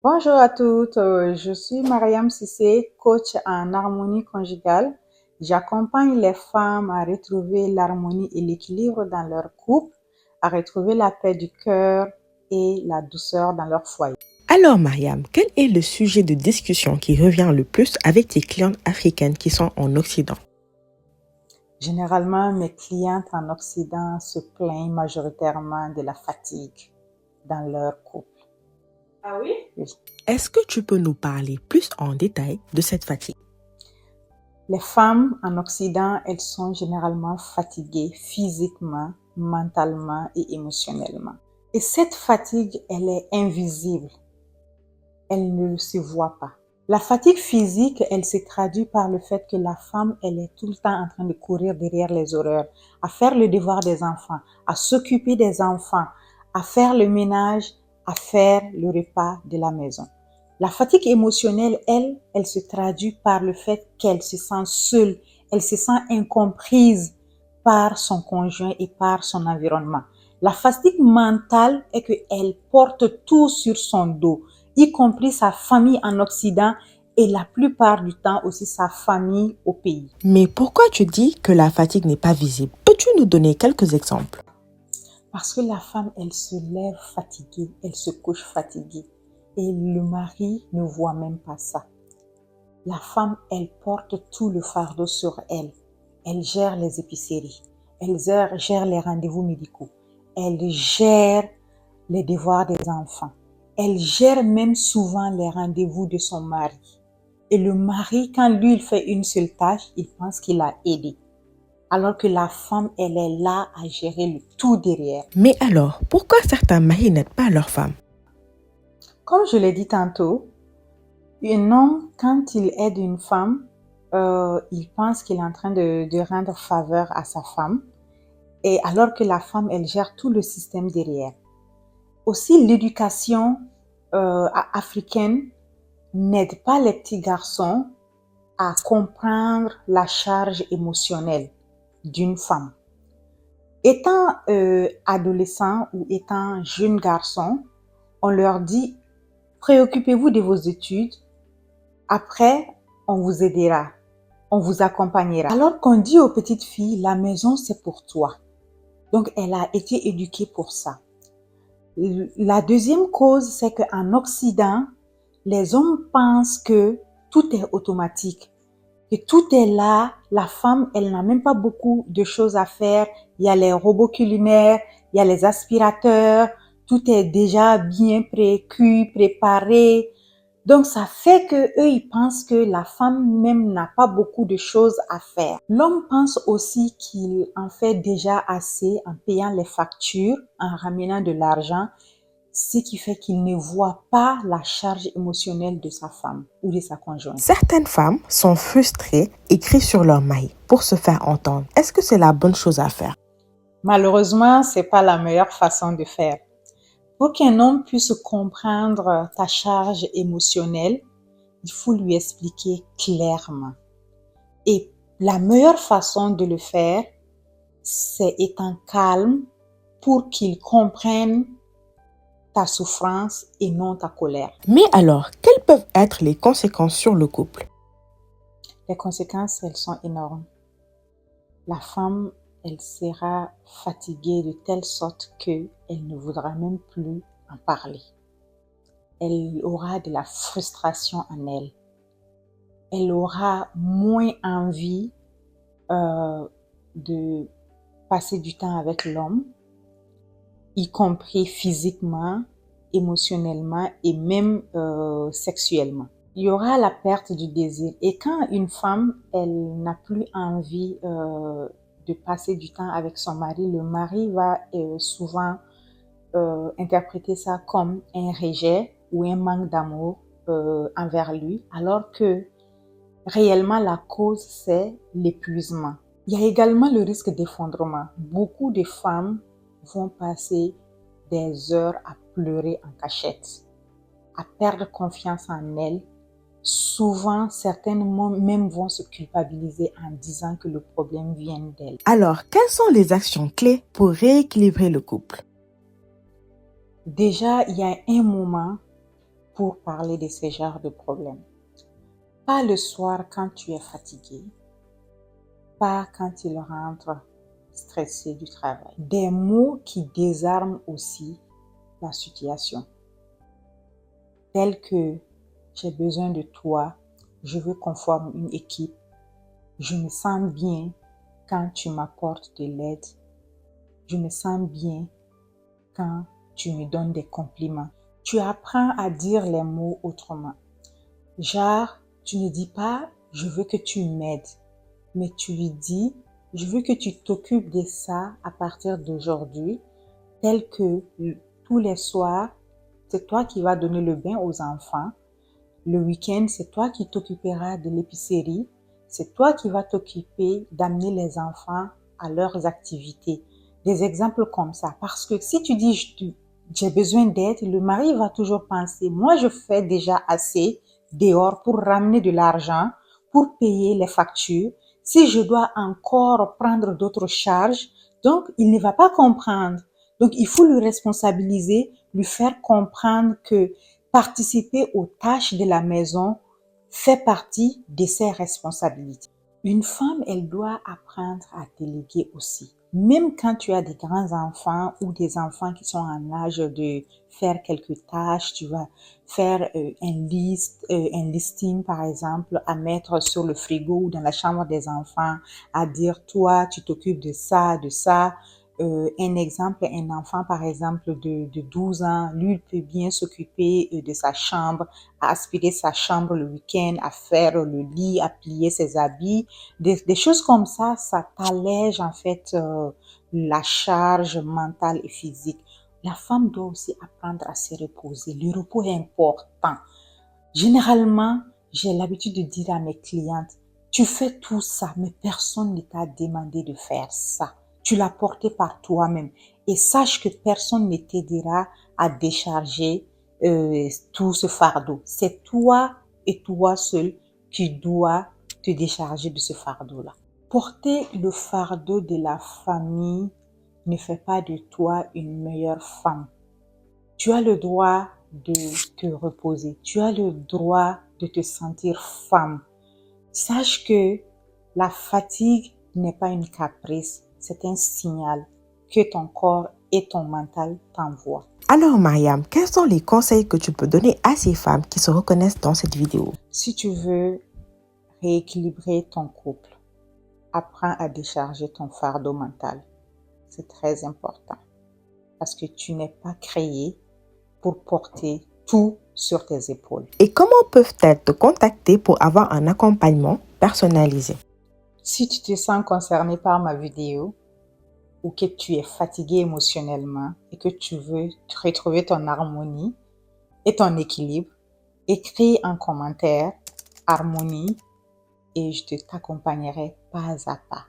Bonjour à toutes, je suis Mariam Sissé, coach en harmonie conjugale. J'accompagne les femmes à retrouver l'harmonie et l'équilibre dans leur couple, à retrouver la paix du cœur et la douceur dans leur foyer. Alors Mariam, quel est le sujet de discussion qui revient le plus avec tes clientes africaines qui sont en Occident? Généralement, mes clientes en Occident se plaignent majoritairement de la fatigue dans leur couple. Ah oui? Oui. Est-ce que tu peux nous parler plus en détail de cette fatigue? Les femmes en Occident, elles sont généralement fatiguées physiquement, mentalement et émotionnellement. Et cette fatigue, elle est invisible. Elle ne se voit pas. La fatigue physique, elle se traduit par le fait que la femme, elle est tout le temps en train de courir derrière les horaires, à faire le devoir des enfants, à s'occuper des enfants, à faire le ménage, à faire le repas de la maison. La fatigue émotionnelle, elle se traduit par le fait qu'elle se sent seule, elle se sent incomprise par son conjoint et par son environnement. La fatigue mentale est qu'elle porte tout sur son dos, y compris sa famille en Occident et la plupart du temps aussi sa famille au pays. Mais pourquoi tu dis que la fatigue n'est pas visible? Peux-tu nous donner quelques exemples? Parce que la femme, elle se lève fatiguée, elle se couche fatiguée et le mari ne voit même pas ça. La femme, elle porte tout le fardeau sur elle. Elle gère les épiceries, elle gère les rendez-vous médicaux, elle gère les devoirs des enfants. Elle gère même souvent les rendez-vous de son mari. Et le mari, quand lui, il fait une seule tâche, il pense qu'il a aidé. Alors que la femme, elle est là à gérer le tout derrière. Mais alors, pourquoi certains maris n'aident pas leur femme? Comme je l'ai dit tantôt, un homme, quand il aide une femme, il pense qu'il est en train de rendre faveur à sa femme. Et alors que la femme, elle gère tout le système derrière. Aussi, l'éducation africaine n'aide pas les petits garçons à comprendre la charge émotionnelle d'une femme. Étant adolescent ou étant jeune garçon, on leur dit préoccupez-vous de vos études, après on vous aidera, on vous accompagnera. Alors qu'on dit aux petites filles la maison c'est pour toi. Donc elle a été éduquée pour ça. La deuxième cause, c'est qu'en Occident, les hommes pensent que tout est automatique, que tout est là. La femme, elle n'a même pas beaucoup de choses à faire. Il y a les robots culinaires, il y a les aspirateurs, tout est déjà bien précu, préparé. Donc, ça fait que eux, ils pensent que la femme même n'a pas beaucoup de choses à faire. L'homme pense aussi qu'il en fait déjà assez en payant les factures, en ramenant de l'argent, ce qui fait qu'il ne voit pas la charge émotionnelle de sa femme ou de sa conjointe. Certaines femmes sont frustrées et crient sur leur mari pour se faire entendre. Est-ce que c'est la bonne chose à faire? Malheureusement, c'est pas la meilleure façon de faire. Pour qu'un homme puisse comprendre ta charge émotionnelle, il faut lui expliquer clairement. Et la meilleure façon de le faire, c'est étant calme pour qu'il comprenne ta souffrance et non ta colère. Mais alors, quelles peuvent être les conséquences sur le couple? Les conséquences, elles sont énormes. La femme, elle sera fatiguée de telle sorte qu'elle ne voudra même plus en parler. Elle aura de la frustration en elle. Elle aura moins envie de passer du temps avec l'homme, y compris physiquement, émotionnellement et même sexuellement. Il y aura la perte du désir. Et quand une femme, elle n'a plus envie de passer du temps avec son mari, le mari va souvent interpréter ça comme un rejet ou un manque d'amour envers lui, alors que réellement la cause, c'est l'épuisement. Il y a également le risque d'effondrement. Beaucoup de femmes vont passer des heures à pleurer en cachette, à perdre confiance en elles. Souvent, certaines même vont se culpabiliser en disant que le problème vient d'elles. Alors, quelles sont les actions clés pour rééquilibrer le couple? Déjà, il y a un moment pour parler de ce genre de problème. Pas le soir quand tu es fatigué, pas quand il rentre stressé du travail. Des mots qui désarment aussi la situation, tels que j'ai besoin de toi, je veux qu'on forme une équipe, je me sens bien quand tu m'apportes de l'aide, je me sens bien quand tu me donnes des compliments. Tu apprends à dire les mots autrement. Genre, tu ne dis pas je veux que tu m'aides, mais tu lui dis je veux que tu t'occupes de ça à partir d'aujourd'hui, tel que tous les soirs, c'est toi qui vas donner le bain aux enfants. Le week-end, c'est toi qui t'occuperas de l'épicerie. C'est toi qui vas t'occuper d'amener les enfants à leurs activités. Des exemples comme ça. Parce que si tu dis j'ai besoin d'aide, le mari va toujours penser moi je fais déjà assez dehors pour ramener de l'argent, pour payer les factures. Si je dois encore prendre d'autres charges, donc il ne va pas comprendre. Donc il faut le responsabiliser, lui faire comprendre que participer aux tâches de la maison fait partie de ses responsabilités. Une femme, elle doit apprendre à déléguer aussi. Même quand tu as des grands-enfants ou des enfants qui sont en âge de faire quelques tâches, tu vas faire un listing par exemple à mettre sur le frigo ou dans la chambre des enfants, à dire toi tu t'occupes de ça, de ça. Un exemple, un enfant par exemple de 12 ans, lui il peut bien s'occuper de sa chambre, à aspirer sa chambre le week-end, à faire le lit, à plier ses habits. Des choses comme ça t'allège en fait la charge mentale et physique. La femme doit aussi apprendre à se reposer. Le repos est important. Généralement, j'ai l'habitude de dire à mes clientes, tu fais tout ça, mais personne ne t'a demandé de faire ça. Tu l'as porté par toi-même. Et sache que personne ne t'aidera à décharger tout ce fardeau. C'est toi et toi seul qui dois te décharger de ce fardeau-là. Porter le fardeau de la famille ne fait pas de toi une meilleure femme. Tu as le droit de te reposer. Tu as le droit de te sentir femme. Sache que la fatigue n'est pas une caprice, c'est un signal que ton corps et ton mental t'envoient. Alors Mariam, quels sont les conseils que tu peux donner à ces femmes qui se reconnaissent dans cette vidéo? Si tu veux rééquilibrer ton couple, apprends à décharger ton fardeau mental. C'est très important parce que tu n'es pas créé pour porter tout sur tes épaules. Et comment peuvent-elles te contacter pour avoir un accompagnement personnalisé? Si tu te sens concerné par ma vidéo ou que tu es fatigué émotionnellement et que tu veux retrouver ton harmonie et ton équilibre, écris en commentaire harmonie et je t'accompagnerai pas à pas.